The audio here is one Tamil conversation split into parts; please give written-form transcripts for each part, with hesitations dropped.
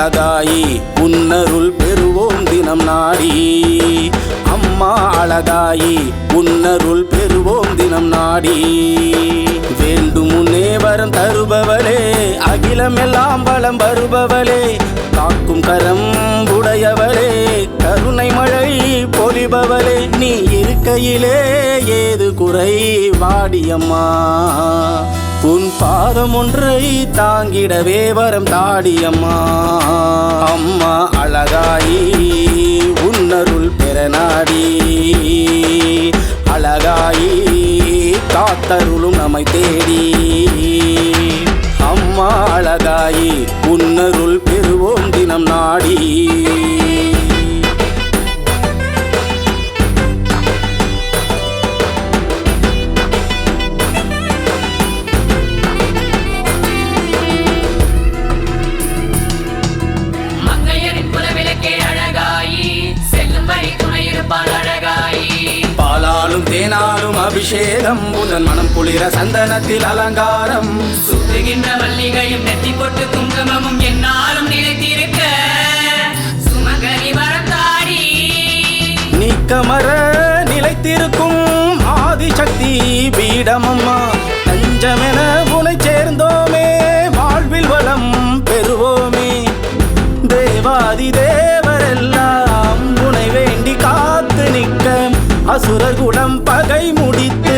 அழகாயி உன்னருள் பெறுவோம் தினம் நாடி. அம்மா அழகாயி உன்னருள் பெறுவோம் தினம் நாடி. வேண்டும் முன்னே வரம் தருபவளே, அகிலமெல்லாம் வளம் வருபவளே, காக்கும் கரம் உடையவளே, கருணை மழை பொழிபவளே, நீ இருக்கையிலே ஏது குறை வாடியம்மா. உன் பாதம் ஒன்றை தாங்கிடவே வரம் தாடியம்மா. அம்மா அழகாயி உன்னருள் பெற நாடி. அழகாயி காத்தருளும் நம்மை தேடி. அம்மா அழகாயி உன்னருள் பெறுவோம் தினம் நாடி. பாலாலும் தேனாலும் அபிஷேகம், உன் மனம் குளிர சந்தனத்தில் அலங்காரம், சுற்றுகின்ற மல்லிகையும் நெத்தி பொட்டு குங்குமமும் என்னாலும் நிலைத்திருக்க சுமங்கலி வரம் தாடி. நீக்கமர நிலைத்திருக்கும் ஆதிசக்தி பீடமம்மா. தஞ்சமென உனை சேர்ந்தோமே, வாழ்வில் வளம் பெறுவோமே. தேவாதி தேவரெல்லாம் உனை வேண்டி காத்து நிற்க, அசுரர் குடம் பகை முடித்து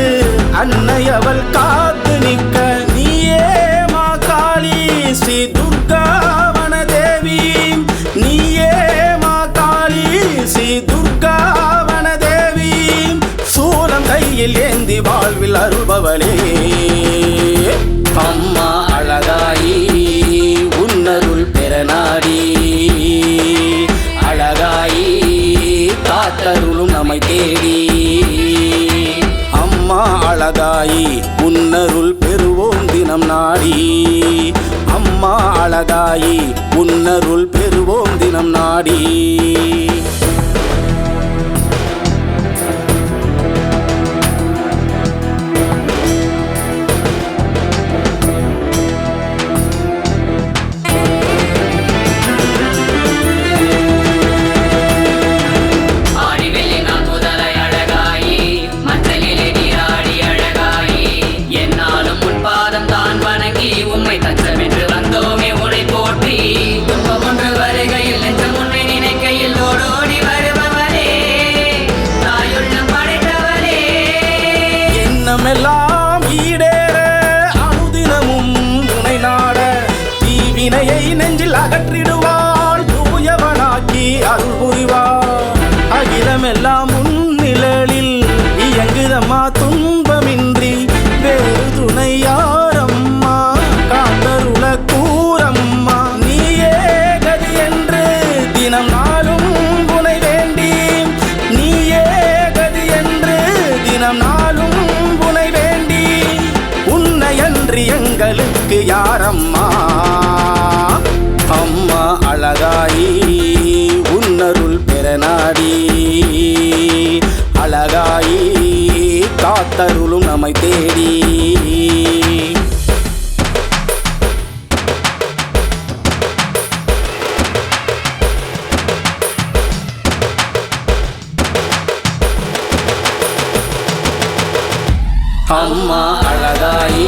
அன்னை அவள் காத்து நிற்க. நீயே மா காளி ஸ்ரீ துர்கா வனதேவி. நீயே மா காளி ஸ்ரீ துர்கா வனதேவி. சூலம் கையில் ஏந்தி வாழ்வில் அருள்பவளே. அம்மா அழகாயி உன்னருள் பெற நாடி. அழகாயி காத்தருளும் நம்மை தேடி. அம்மா அழகாயி உன்னருள் பெறுவோம் தினம் நாடி. அம்மா அழகாயி உன்னருள் பெறுவோம் தினம் நாடி. எல்லாம் ஈடேற அனுதினமும் உனை நாட. தீவினையை நெஞ்சில் அகற்றிடுவாள், தூயவனாக்கி அருள் புரிவாள். அகிலமெல்லாம் முன்னிழலில் இயங்குதம்மா துன்பமின்றி. வேறு துணை யாரம்மா, காத்தருள கூறம்மா. நீயே கதி என்று தினம் நாளும் உனை வேண்டி. நீயே கதி என்று தினம் நாளும் உனை வேண்டி. உன்னையன்றி எங்களுக்கு யாரம்மா. அம்மா அழகாயி உன்னருள் பெற நாடி. அழகாயி காத்தருளும் நம்மை தேடி. அம்மா அழகாயி